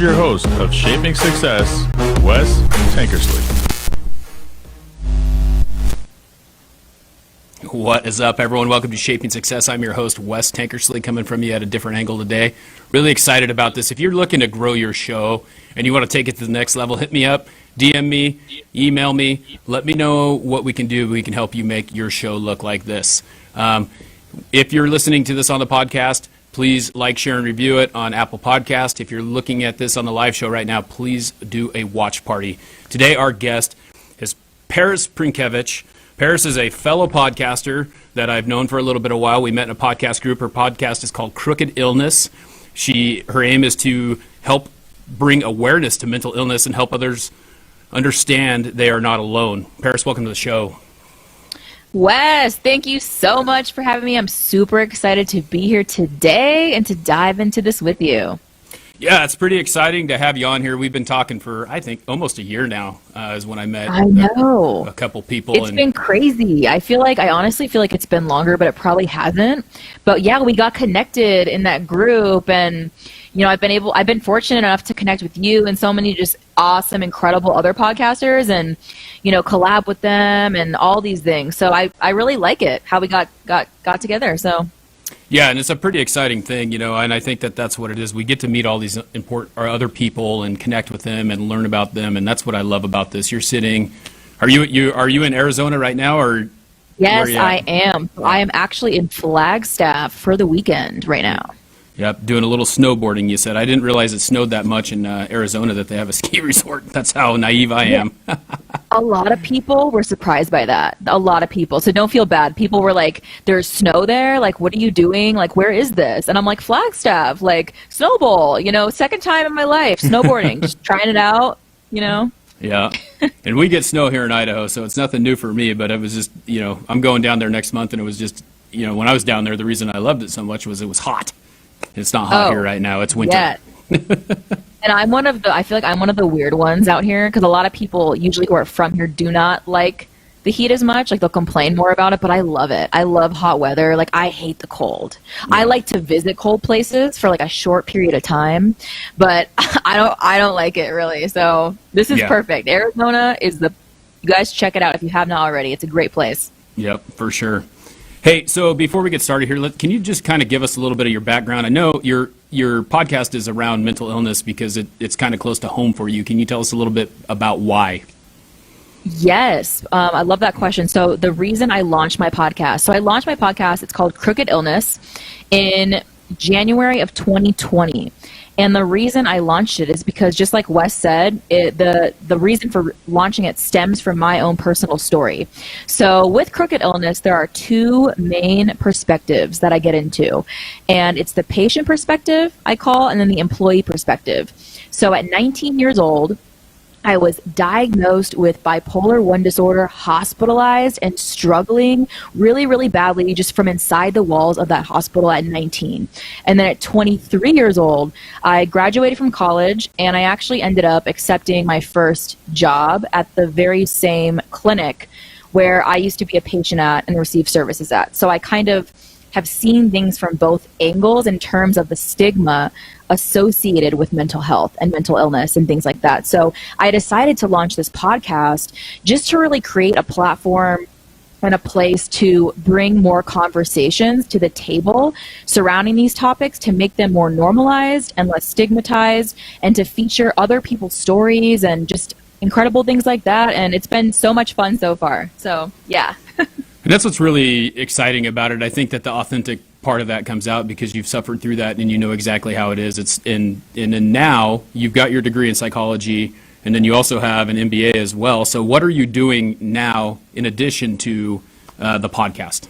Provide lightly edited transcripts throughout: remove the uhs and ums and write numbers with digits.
your host of Shaping Success, Wes Tankersley. What is up, everyone? Welcome to Shaping Success. I'm your host, Wes Tankersley, coming from you at a different angle today. Really excited about this. If you're looking to grow your show and you want to take it to the next level, hit me up, DM me, email me. Let me know what we can do. We can help you make your show look like this. If you're listening to this on the podcast, please like, share, and review it on Apple Podcast. If you're looking at this on the live show right now, please do a watch party. Today, our guest is Paris Prynkiewicz. Paris is a fellow podcaster that I've known for a little bit of while. We met in a podcast group. Her podcast is called Crooked Illness. Her aim is to help bring awareness to mental illness and help others understand they are not alone. Paris, welcome to the show. Wes, thank you so much for having me. I'm super excited to be here today and to dive into this with you. Yeah, it's pretty exciting to have you on here. We've been talking for, I think, almost a year now is when I met a couple people. It's been crazy. I honestly feel like it's been longer, but it probably hasn't. But yeah, we got connected in that group, and I've been fortunate enough to connect with you and so many just awesome, incredible other podcasters and, collab with them and all these things. So I really like it, how we got together. So. Yeah, and it's a pretty exciting thing, and I think that's what it is. We get to meet all these other people and connect with them and learn about them, and that's what I love about this. You're sitting, are you in Arizona right now, or? Yes, I am. I am actually in Flagstaff for the weekend right now. Yep, doing a little snowboarding, you said. I didn't realize it snowed that much in Arizona that they have a ski resort. That's how naive I am. A lot of people were surprised by that. A lot of people. So don't feel bad. People were like, there's snow there? Like, what are you doing? Like, where is this? And I'm like, Flagstaff, like, snowball, second time in my life, snowboarding, just trying it out, Yeah, and we get snow here in Idaho, so it's nothing new for me, but it was just, I'm going down there next month, and it was just, when I was down there, the reason I loved it so much was it was hot. It's not hot here right now. It's winter. Yeah. And I feel like I'm one of the weird ones out here because a lot of people usually who are from here do not like the heat as much. Like, they'll complain more about it, but I love it. I love hot weather. Like, I hate the cold. Yeah. I like to visit cold places for like a short period of time, but I don't like it really. So this is perfect. Arizona is you guys check it out if you have not already. It's a great place. Yep, for sure. Hey, so before we get started here, can you just kind of give us a little bit of your background? I know your podcast is around mental illness because it's kind of close to home for you. Can you tell us a little bit about why? Yes, I love that question. So the reason I launched my podcast, it's called Crooked Illness, in January of 2020. And the reason I launched it is because, just like Wes said, the reason for launching it stems from my own personal story. So with Crooked Illness, there are two main perspectives that I get into. And it's the patient perspective, I call, and then the employee perspective. So at 19 years old, I was diagnosed with bipolar 1 disorder, hospitalized, and struggling really, really badly just from inside the walls of that hospital at 19. And then at 23 years old, I graduated from college, and I actually ended up accepting my first job at the very same clinic where I used to be a patient at and receive services at. So I kind of have seen things from both angles in terms of the stigma associated with mental health and mental illness and things like that. So I decided to launch this podcast just to really create a platform and a place to bring more conversations to the table surrounding these topics, to make them more normalized and less stigmatized, and to feature other people's stories and just incredible things like that. And it's been so much fun so far. So yeah. And that's what's really exciting about it. I think that the authentic part of that comes out because you've suffered through that and you know exactly how it is. And now you've got your degree in psychology, and then you also have an MBA as well. So what are you doing now in addition to the podcast?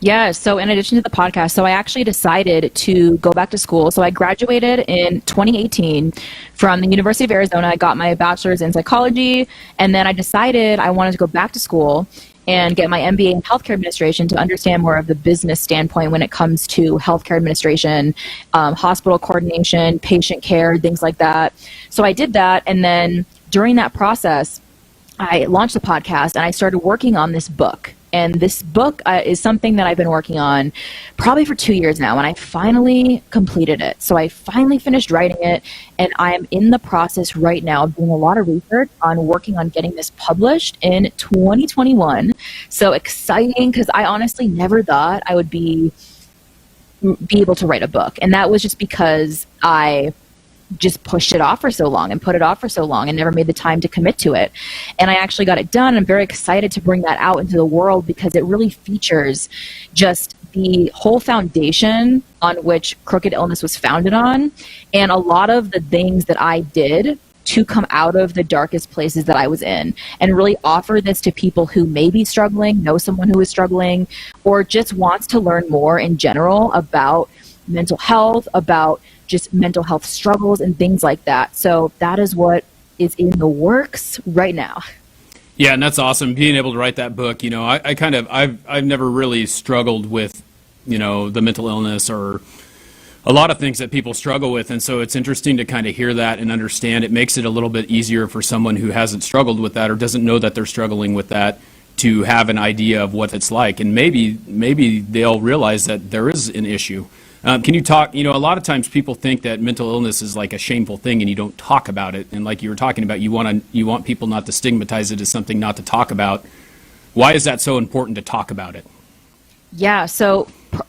Yeah, so in addition to the podcast, so I actually decided to go back to school. So I graduated in 2018 from the University of Arizona. I got my bachelor's in psychology, and then I decided I wanted to go back to school and get my MBA in healthcare administration to understand more of the business standpoint when it comes to healthcare administration, hospital coordination, patient care, things like that. So I did that, and then during that process, I launched the podcast and I started working on this book. And this book is something that I've been working on probably for 2 years now, and I finally completed it. So I finally finished writing it, and I am in the process right now of doing a lot of research on working on getting this published in 2021. So exciting, because I honestly never thought I would be able to write a book. And that was just because I just pushed it off for so long and put it off for so long and never made the time to commit to it. And I actually got it done. I'm very excited to bring that out into the world because it really features just the whole foundation on which Crooked Illness was founded on, and a lot of the things that I did to come out of the darkest places that I was in, and really offer this to people who may be struggling, know someone who is struggling, or just wants to learn more in general about mental health, about just mental health struggles and things like that. So that is what is in the works right now. Yeah, and that's awesome. Being able to write that book, I've never really struggled with, the mental illness or a lot of things that people struggle with. And so it's interesting to kind of hear that and understand. It makes it a little bit easier for someone who hasn't struggled with that or doesn't know that they're struggling with that to have an idea of what it's like. And maybe they'll realize that there is an issue. Can you talk, a lot of times people think that mental illness is like a shameful thing and you don't talk about it. And like you were talking about, you want people not to stigmatize it as something not to talk about. Why is that so important to talk about it? Yeah, so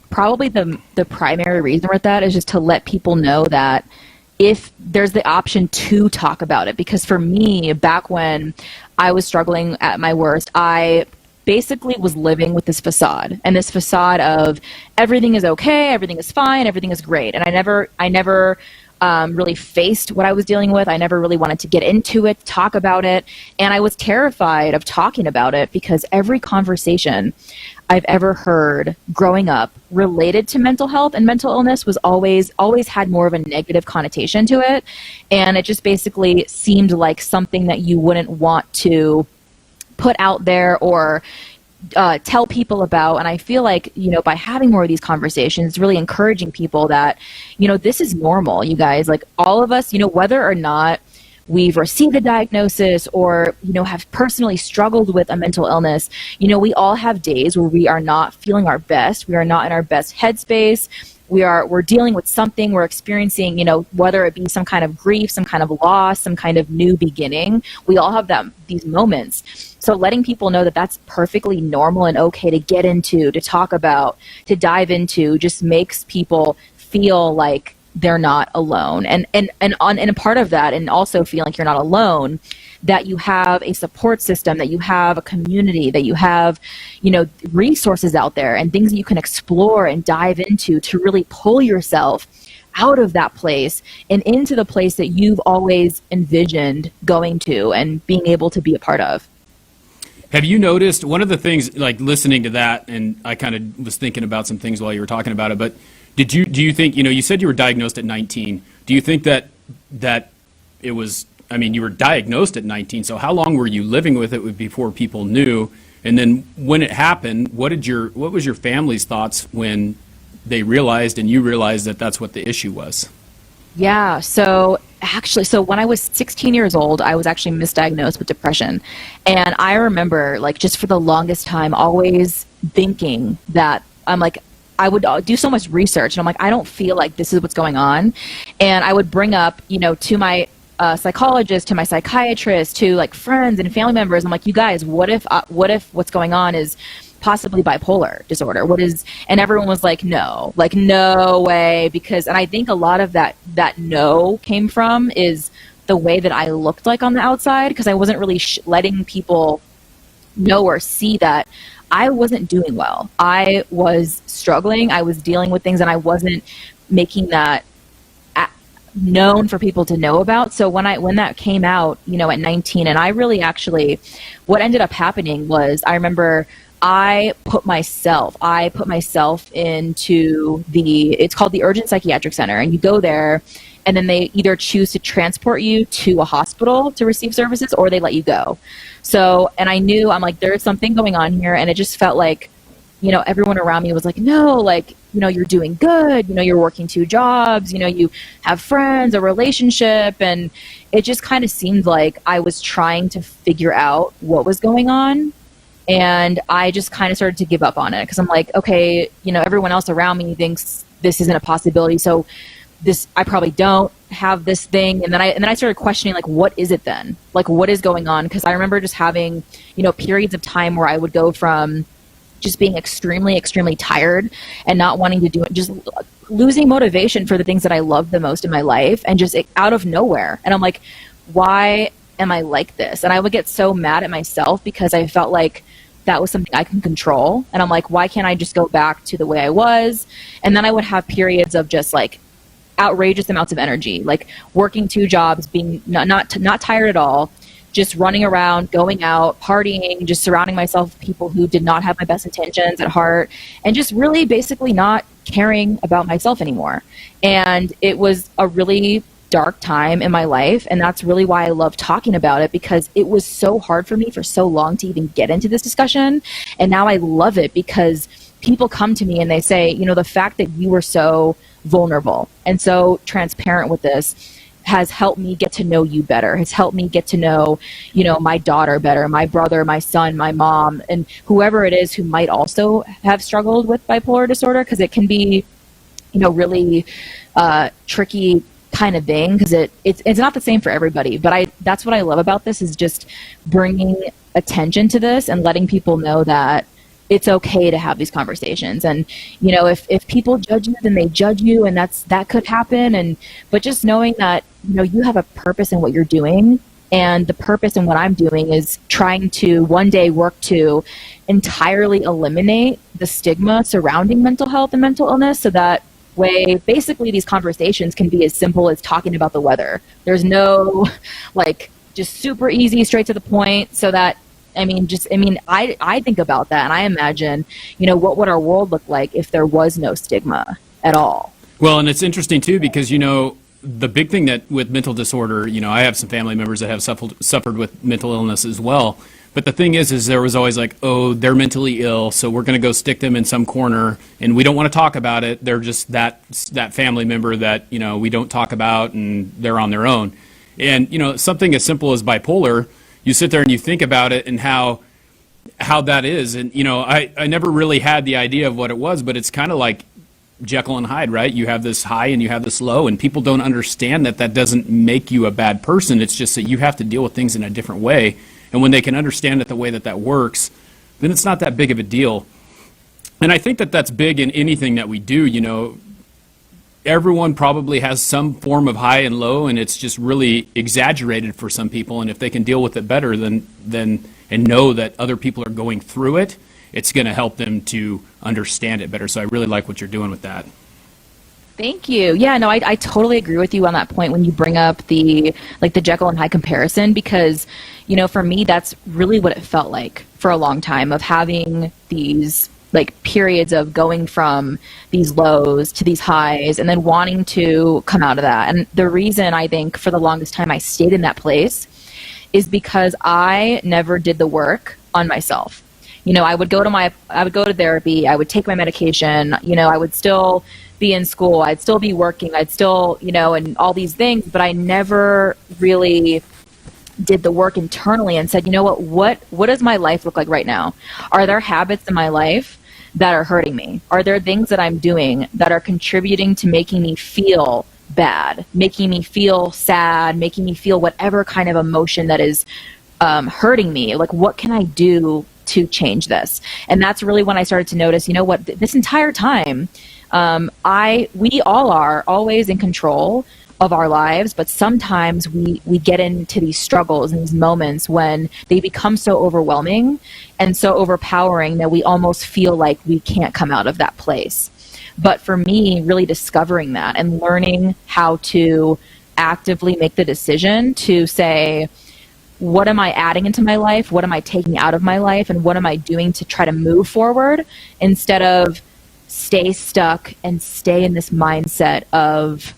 probably the primary reason with that is just to let people know that if there's the option to talk about it. Because for me, back when I was struggling at my worst, I basically was living with this facade, and this facade of everything is okay, everything is fine, everything is great. And I never really faced what I was dealing with. I never really wanted to get into it, talk about it. And I was terrified of talking about it because every conversation I've ever heard growing up related to mental health and mental illness was always had more of a negative connotation to it. And it just basically seemed like something that you wouldn't want to put out there or tell people about. And I feel like, by having more of these conversations, really encouraging people that, this is normal, you guys. Like all of us, whether or not we've received a diagnosis or, have personally struggled with a mental illness, we all have days where we are not feeling our best. We are not in our best headspace. We're dealing with something, we're experiencing, whether it be some kind of grief, some kind of loss, some kind of new beginning. We all have these moments. So letting people know that that's perfectly normal and okay to get into, to talk about, to dive into, just makes people feel like they're not alone. And a part of that, and also feeling like you're not alone, that you have a support system, that you have a community, that you have, resources out there and things that you can explore and dive into to really pull yourself out of that place and into the place that you've always envisioned going to and being able to be a part of. Have you noticed one of the things, like listening to that, and I kind of was thinking about some things while you were talking about it, but do you think, you said you were diagnosed at 19. Do you think that it was, you were diagnosed at 19, so how long were you living with it before people knew? And then when it happened, what was your family's thoughts when they realized and you realized that that's what the issue was? Yeah, so when I was 16 years old, I was actually misdiagnosed with depression. And I remember, just for the longest time, always thinking that I would do so much research, and I'm like, I don't feel like this is what's going on. And I would bring up, to my psychologist, to my psychiatrist, to friends and family members. I'm like, you guys, what if what's going on is possibly bipolar disorder? And everyone was like, no way. And I think a lot of that no came from is the way that I looked like on the outside, because I wasn't really letting people know or see that I wasn't doing well. I was struggling. I was dealing with things, and I wasn't making that known for people to know about. So when that came out, at 19, and I really actually, what ended up happening was, I remember I put myself into it's called the Urgent Psychiatric Center, and you go there, and then they either choose to transport you to a hospital to receive services, or they let you go. So, and I knew, I'm like, there's something going on here, and it just felt like, everyone around me was like, no, you're doing good, you're working 2 jobs, you have friends, a relationship, and it just kind of seemed like I was trying to figure out what was going on. And I just kind of started to give up on it because I'm like, okay, everyone else around me thinks this isn't a possibility. So I probably don't have this thing. And then I started questioning, like, what is it then? Like, what is going on? Because I remember just having, periods of time where I would go from just being extremely, extremely tired and not wanting to do it, just losing motivation for the things that I loved the most in my life, and just out of nowhere. And I'm like, why am I like this? And I would get so mad at myself because I felt like that was something I can control. And I'm like, why can't I just go back to the way I was? And then I would have periods of just like outrageous amounts of energy, like working 2 jobs, being not tired at all, just running around, going out, partying, just surrounding myself with people who did not have my best intentions at heart, and just really basically not caring about myself anymore. And it was a really dark time in my life, and that's really why I love talking about it, because it was so hard for me for so long to even get into this discussion. And now I love it because people come to me and they say, the fact that you were so vulnerable and so transparent with this has helped me get to know you better, has helped me get to know, my daughter better, my brother, my son, my mom, and whoever it is who might also have struggled with bipolar disorder, because it can be, really tricky kind of thing, because it's not the same for everybody. But that's what I love about this, is just bringing attention to this and letting people know that it's okay to have these conversations. And if people judge you, then they judge you, and that could happen. But just knowing that you have a purpose in what you're doing, and the purpose in what I'm doing is trying to one day work to entirely eliminate the stigma surrounding mental health and mental illness, so that way basically these conversations can be as simple as talking about the weather. There's no just super easy, straight to the point, so that I think about that, and I imagine, what would our world look like if there was no stigma at all? Well, and it's interesting too, because, the big thing that with mental disorder, I have some family members that have suffered with mental illness as well. But the thing is there was always like, oh, they're mentally ill, so we're going to go stick them in some corner, and we don't want to talk about it. They're just that family member that, we don't talk about, and they're on their own. And, something as simple as bipolar, you sit there and you think about it and how that is. And, I never really had the idea of what it was, but it's kind of like Jekyll and Hyde, right? You have this high and you have this low, and people don't understand that doesn't make you a bad person. It's just that you have to deal with things in a different way. And when they can understand it the way that works, then it's not that big of a deal. And I think that's big in anything that we do. Everyone probably has some form of high and low, and it's just really exaggerated for some people. And if they can deal with it better and know that other people are going through it, it's going to help them to understand it better. So I really like what you're doing with that. Thank you. Yeah, no, I totally agree with you on that point when you bring up the Jekyll and Hyde comparison, because, for me, that's really what it felt like for a long time, of having these periods of going from these lows to these highs and then wanting to come out of that. And the reason I think for the longest time I stayed in that place is because I never did the work on myself. I would go to therapy, I would take my medication, I would still be in school, I'd still be working, I'd still, and all these things, but I never really did the work internally and said, what does my life look like right now? Are there habits in my life that are hurting me? Are there things that I'm doing that are contributing to making me feel bad, making me feel sad, making me feel whatever kind of emotion that is hurting me? What can I do to change this? And that's really when I started to notice, this entire time, we all are always in control of our lives, but sometimes we get into these struggles and these moments when they become so overwhelming and so overpowering that we almost feel like we can't come out of that place. But for me, really discovering that and learning how to actively make the decision to say, what am I adding into my life? What am I taking out of my life? And what am I doing to try to move forward, instead of stay stuck and stay in this mindset of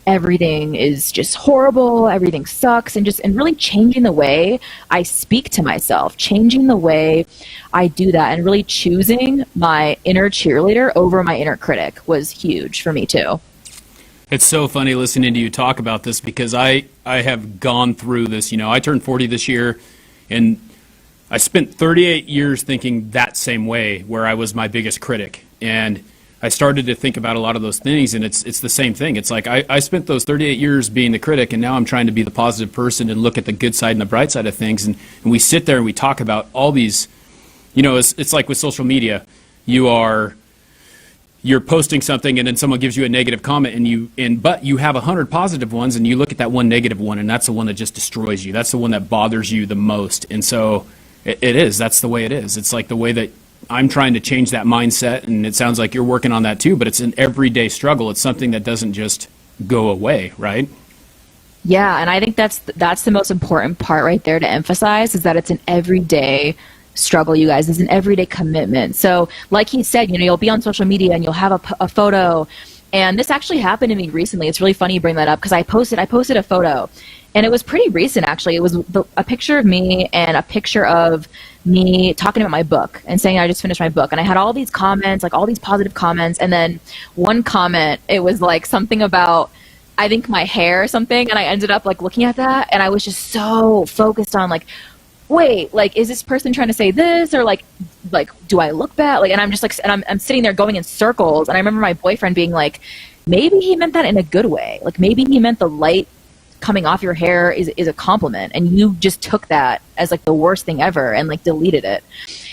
everything is just horrible, everything sucks, and really changing the way I speak to myself, changing the way I do that, and really choosing my inner cheerleader over my inner critic was huge for me too. It's so funny listening to you talk about this, because I have gone through this. I turned 40 this year, and I spent 38 years thinking that same way, where I was my biggest critic. And I started to think about a lot of those things, and it's the same thing. It's like I spent those 38 years being the critic, and now I'm trying to be the positive person and look at the good side and the bright side of things. And we sit there and we talk about all these, it's like with social media. You're posting something, and then someone gives you a negative comment, but you have 100 positive ones, and you look at that one negative one, and that's the one that just destroys you. That's the one that bothers you the most. And so that's the way it is. It's like the way that I'm trying to change that mindset, and it sounds like you're working on that too, but it's an everyday struggle. It's something that doesn't just go away, right? Yeah, and I think that's the most important part right there to emphasize, is that it's an everyday struggle, you guys. It's an everyday commitment. So like he said, you'll be on social media and you'll have a photo, and this actually happened to me recently. It's really funny you bring that up, because I posted a photo, and it was pretty recent actually. It was a picture of me and a picture of me talking about my book and saying I just finished my book, and I had all these comments, like all these positive comments, and then one comment, it was like something about, I think, my hair or something, and I ended up like looking at that, and I was just so focused on like, wait, like, is this person trying to say this, or like do I look bad? Like, and I'm just like, and I'm sitting there going in circles, and I remember my boyfriend being like, maybe he meant that in a good way, like maybe he meant the light coming off your hair is a compliment, and you just took that as like the worst thing ever and like deleted it.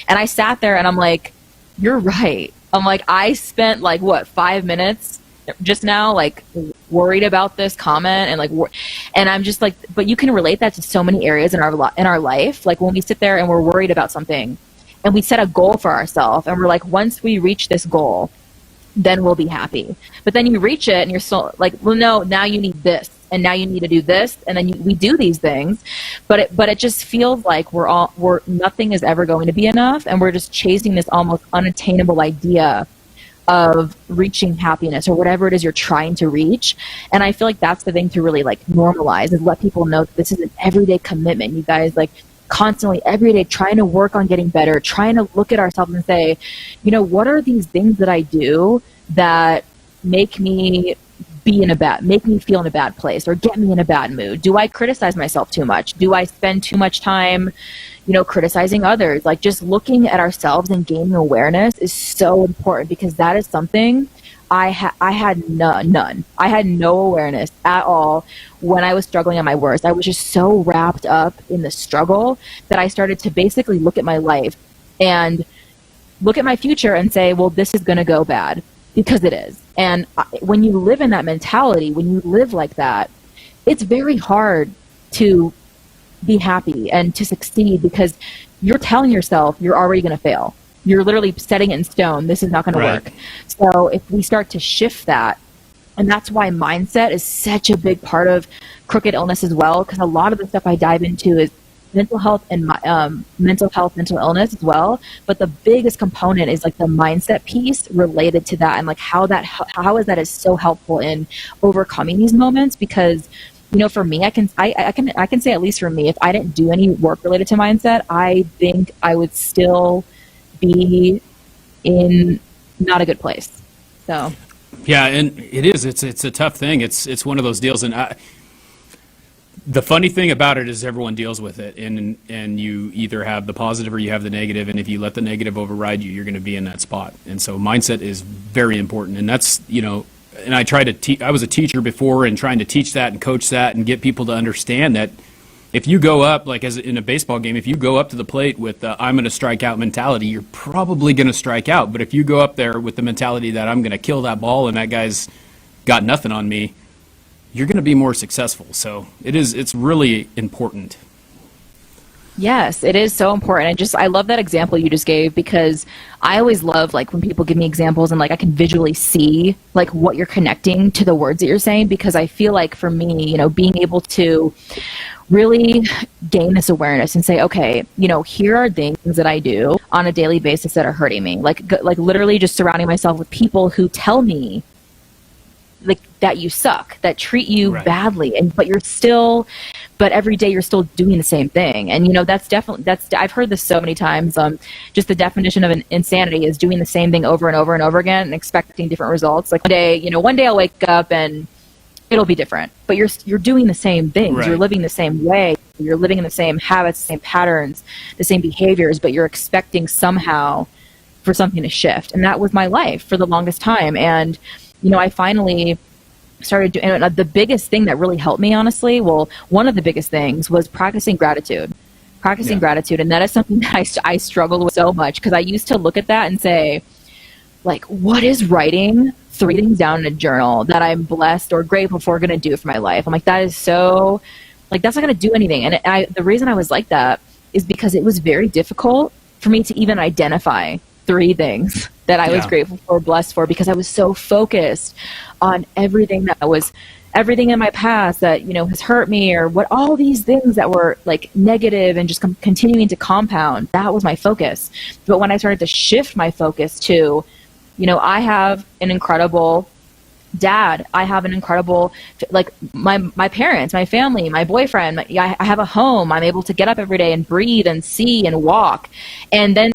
And I sat there and I'm like, you're right. I'm like, I spent like 5 minutes just now like worried about this comment, and like and I'm just like, but you can relate that to so many areas in our life. Like when we sit there and we're worried about something, and we set a goal for ourselves, and we're like, once we reach this goal, then we'll be happy. But then you reach it and you're still like, well, no, now you need this, and now you need to do this, and then we do these things, but it just feels like nothing is ever going to be enough, and we're just chasing this almost unattainable idea of reaching happiness or whatever it is you're trying to reach. And I feel like that's the thing to really like normalize, is let people know that this is an everyday commitment. You guys, like, constantly every day trying to work on getting better, trying to look at ourselves and say, what are these things that I do that make me make me feel in a bad place or get me in a bad mood? Do I criticize myself too much? Do I spend too much time, criticizing others? Like, just looking at ourselves and gaining awareness is so important, because that is something I had none. I had no awareness at all when I was struggling at my worst. I was just so wrapped up in the struggle that I started to basically look at my life and look at my future and say, well, this is going to go bad, because it is. And when you live in that mentality, when you live like that, it's very hard to be happy and to succeed, because you're telling yourself you're already going to fail. You're literally setting it in stone. This is not going to work. So if we start to shift that, and that's why mindset is such a big part of Crooked Illness as well, because a lot of the stuff I dive into is mental health and mental illness as well. But the biggest component is like the mindset piece related to that, and like how is that so helpful in overcoming these moments. Because for me, I can say, at least for me, if I didn't do any work related to mindset, I think I would still be in not a good place. So yeah, and it's a tough thing. It's one of those deals, and the funny thing about it is everyone deals with it, and you either have the positive or you have the negative, and if you let the negative override you, you're going to be in that spot. And so mindset is very important, and that's and I try to I was a teacher before, and trying to teach that and coach that and get people to understand that if you go up, like as in a baseball game, if you go up to the plate with I'm going to strike out mentality, you're probably going to strike out. But if you go up there with the mentality that I'm going to kill that ball and that guy's got nothing on me, you're going to be more successful. So it's really important. Yes, it is so important. And I love that example you just gave, because I always love like when people give me examples and like I can visually see like what you're connecting to the words that you're saying, because I feel like for me, being able to really gain this awareness and say, okay, here are things that I do on a daily basis that are hurting me. Like literally just surrounding myself with people who tell me like that you suck, that treat you badly, but every day you're still doing the same thing. And that's I've heard this so many times. Just the definition of an insanity is doing the same thing over and over and over again and expecting different results. Like one day I'll wake up and it'll be different. But you're doing the same things. Right. You're living the same way. You're living in the same habits, the same patterns, the same behaviors, but you're expecting somehow for something to shift. And that was my life for the longest time. And, I finally started doing, and the biggest thing that really helped me, honestly, well, one of the biggest things was practicing gratitude. Gratitude. And that is something that I struggled with so much, because I used to look at that and say, like, what is writing 3 things down in a journal that I'm blessed or grateful for going to do for my life? I'm like, that is so, like, that's not going to do anything. And the reason I was like that is because it was very difficult for me to even identify 3 things that I was grateful for, blessed for, because I was so focused on everything in my past that, has hurt me, or what, all these things that were like negative and just continuing to compound. That was my focus. But when I started to shift my focus to, I have an incredible dad. I have an incredible, like, my parents, my family, my boyfriend. I have a home. I'm able to get up every day and breathe and see and walk. And then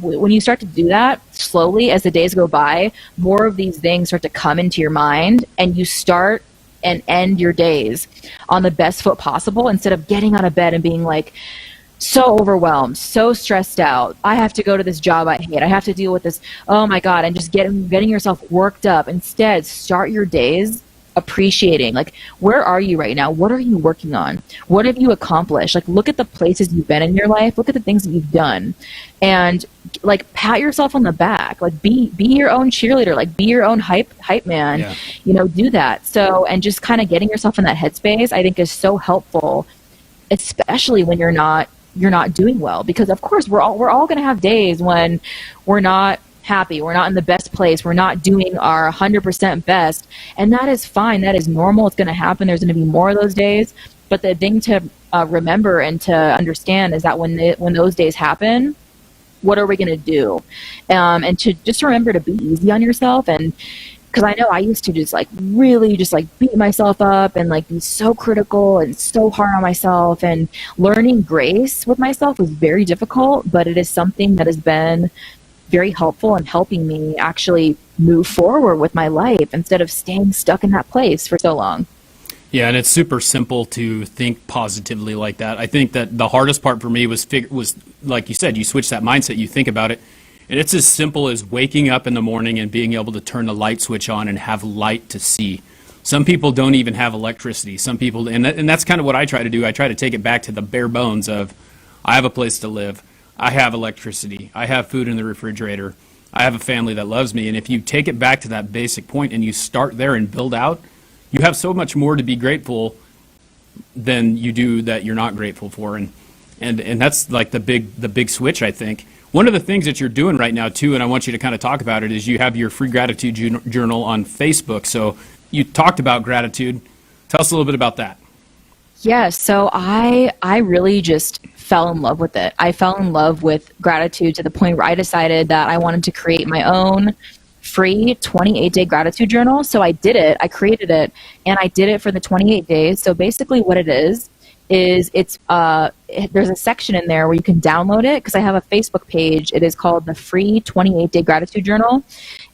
when you start to do that slowly, as the days go by, more of these things start to come into your mind, and you start and end your days on the best foot possible, instead of getting out of bed and being like, so overwhelmed, so stressed out. I have to go to this job I hate. I have to deal with this. Oh my God. And just getting yourself worked up. Instead, start your days appreciating, like, where are you right now? What are you working on? What have you accomplished? Like, look at the places you've been in your life. Look at the things that you've done, and like, pat yourself on the back. Like, be your own cheerleader. Like, be your own hype man. Yeah. Do that. So, and just kind of getting yourself in that headspace, I think, is so helpful, especially when you're not doing well, because of course we're all going to have days when we're not happy, we're not in the best place, we're not doing our 100% best, and that is fine. That is normal. It's going to happen. There's going to be more of those days. But the thing to remember and to understand is that when those days happen, what are we going to do? And to just remember to be easy on yourself. And because I know I used to just really beat myself up and be so critical and so hard on myself, and learning grace with myself was very difficult, but it is something that has been very helpful in helping me actually move forward with my life instead of staying stuck in that place for so long. Yeah, and it's super simple to think positively like that. I think that the hardest part for me was like you said, you switch that mindset, you think about it. And it's as simple as waking up in the morning and being able to turn the light switch on and have light to see. Some people don't even have electricity. Some people, and that's kind of what I try to do. I try to take it back to the bare bones of, I have a place to live. I have electricity. I have food in the refrigerator. I have a family that loves me. And if you take it back to that basic point and you start there and build out, you have so much more to be grateful than you do that you're not grateful for. And that's like the big switch, I think. One of the things that you're doing right now, too, and I want you to kind of talk about it, is you have your free gratitude journal on Facebook. So you talked about gratitude. Tell us a little bit about that. Yeah, so I really just fell in love with it. I fell in love with gratitude to the point where I decided that I wanted to create my own free 28-day gratitude journal. So I did it. I created it, and I did it for the 28 days. So basically what it is it's there's a section in there where you can download it, because I have a Facebook page. It is called the free 28-day gratitude journal,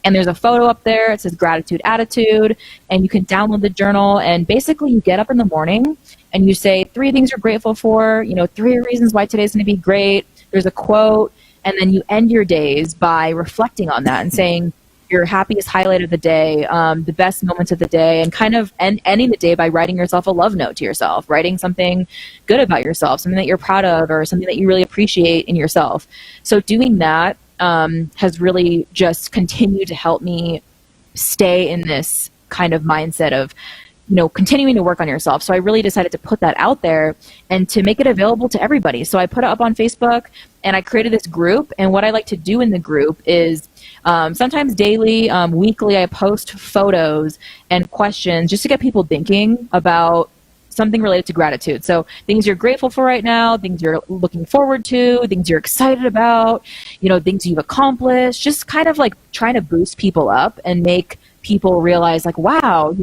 and there's a photo up there. It says gratitude attitude, and you can download the journal. And basically you get up in the morning and you say 3 things you're grateful for, 3 reasons why today's going to be great. There's a quote, and then you end your days by reflecting on that and saying your happiest highlight of the day, the best moments of the day, and kind of ending the day by writing yourself a love note to yourself, writing something good about yourself, something that you're proud of, or something that you really appreciate in yourself. So doing that has really just continued to help me stay in this kind of mindset of, continuing to work on yourself. So I really decided to put that out there and to make it available to everybody. So I put it up on Facebook, and I created this group. And what I like to do in the group is sometimes daily, weekly, I post photos and questions just to get people thinking about something related to gratitude. So things you're grateful for right now, things you're looking forward to, things you're excited about, things you've accomplished, just kind of like trying to boost people up and make people realize wow,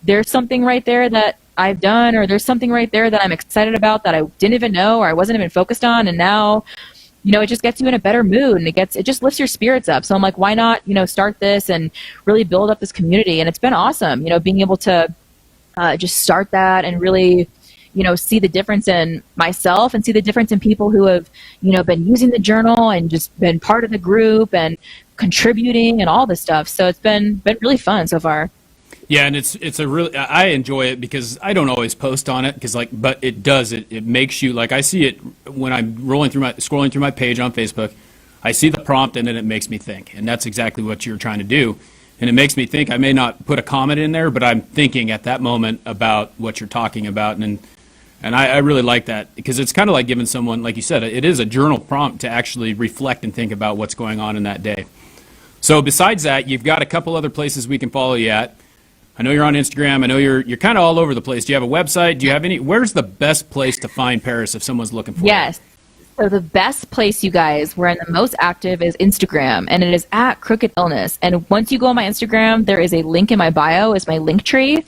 there's something right there that I've done, or there's something right there that I'm excited about that I didn't even know, or I wasn't even focused on. And now, it just gets you in a better mood, and it just lifts your spirits up. So I'm like, why not, start this and really build up this community? And it's been awesome, being able to just start that and really, see the difference in myself and see the difference in people who have, been using the journal and just been part of the group and contributing and all this stuff. So it's been really fun so far. Yeah, and it's a really, I enjoy it because I don't always post on it but it does, it makes you, I see it when I'm scrolling through my page on Facebook, I see the prompt and then it makes me think, and that's exactly what you're trying to do. And it makes me think. I may not put a comment in there, but I'm thinking at that moment about what you're talking about, and I really like that because it's kind of like giving someone, like you said, it is a journal prompt to actually reflect and think about what's going on in that day. So besides that, you've got a couple other places we can follow you at. I know you're on Instagram. I know you're kind of all over the place. Do you have a website? Do you have where's the best place to find Paris if someone's looking for you? Yes. So the best place, you guys, where I'm the most active is Instagram, and it is at Crooked Illness. And once you go on my Instagram, there is a link in my bio. It's my link tree.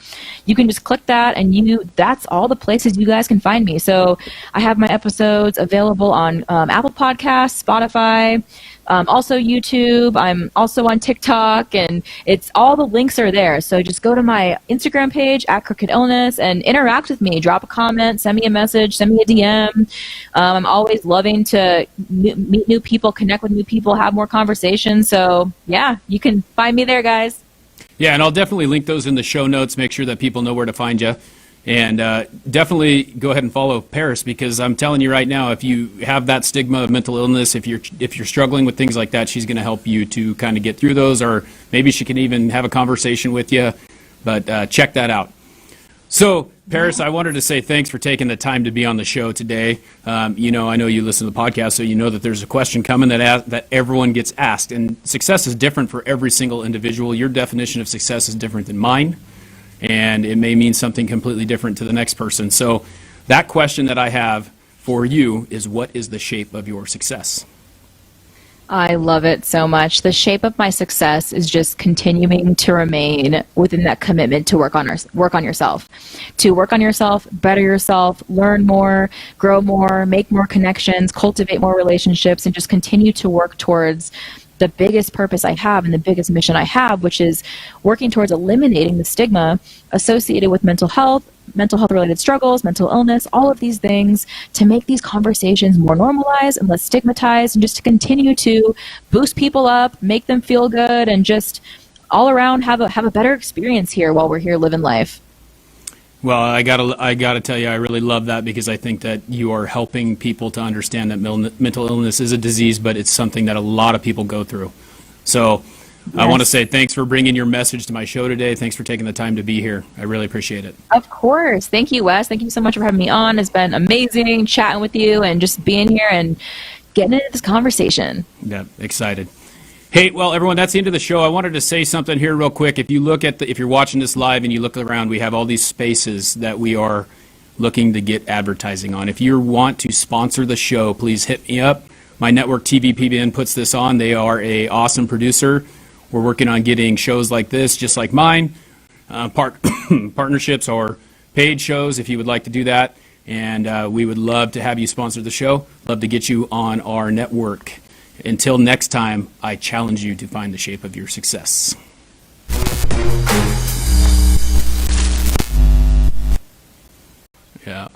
You can just click that, and that's all the places you guys can find me. So I have my episodes available on Apple Podcasts, Spotify, also YouTube. I'm also on TikTok, and it's all the links are there. So just go to my Instagram page at Crooked Illness and interact with me. Drop a comment, send me a message, send me a DM. I'm always loving to meet new people, connect with new people, have more conversations. So yeah, you can find me there, guys. Yeah, and I'll definitely link those in the show notes. Make sure that people know where to find you. And definitely go ahead and follow Paris, because I'm telling you right now, if you have that stigma of mental illness, if you're struggling with things like that, she's going to help you to kind of get through those, or maybe she can even have a conversation with you. But check that out. So, Paris, I wanted to say thanks for taking the time to be on the show today. I know you listen to the podcast, so you know that there's a question coming that everyone gets asked. And success is different for every single individual. Your definition of success is different than mine, and it may mean something completely different to the next person. So that question that I have for you is, what is the shape of your success? I love it so much. The shape of my success is just continuing to remain within that commitment to work on yourself, better yourself, learn more, grow more, make more connections, cultivate more relationships, and just continue to work towards the biggest purpose I have and the biggest mission I have, which is working towards eliminating the stigma associated with mental health related struggles, mental illness, all of these things, to make these conversations more normalized and less stigmatized, and just to continue to boost people up, make them feel good, and just all around have a better experience here while we're here living life. Well, I gotta tell you, I really love that, because I think that you are helping people to understand that mental illness is a disease, but it's something that a lot of people go through. So yes. I want to say thanks for bringing your message to my show today. Thanks for taking the time to be here. I really appreciate it. Of course. Thank you, Wes. Thank you so much for having me on. It's been amazing chatting with you and just being here and getting into this conversation. Yeah, excited. Hey, well, everyone, that's the end of the show. I wanted to say something here real quick. If you're watching this live and you look around, we have all these spaces that we are looking to get advertising on. If you want to sponsor the show, please hit me up. My network, TVPBN, puts this on. They are an awesome producer. We're working on getting shows like this, just like mine, partnerships or paid shows if you would like to do that. And we would love to have you sponsor the show. Love to get you on our network. Until next time, I challenge you to find the shape of your success. Yeah.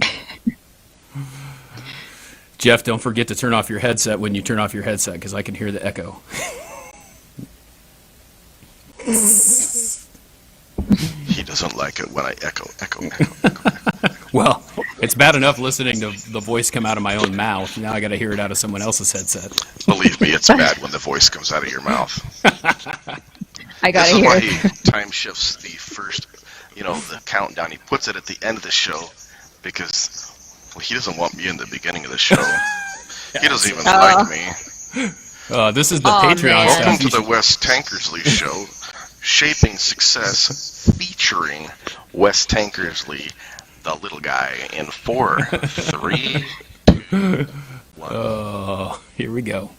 Jeff, don't forget to turn off your headset when you turn off your headset, because I can hear the echo. He doesn't like it when I echo. Well, it's bad enough listening to the voice come out of my own mouth. Now I got to hear it out of someone else's headset. Believe me, it's bad when the voice comes out of your mouth. I got to hear it. This is why he time shifts the first, the countdown. He puts it at the end of the show because he doesn't want me in the beginning of the show. He doesn't even like me. This is the Patreon stuff. Welcome to the Wes Tankersley Show, Shaping Success, featuring Wes Tankersley, the little guy, in 4, 3, 2, 1. Oh, here we go.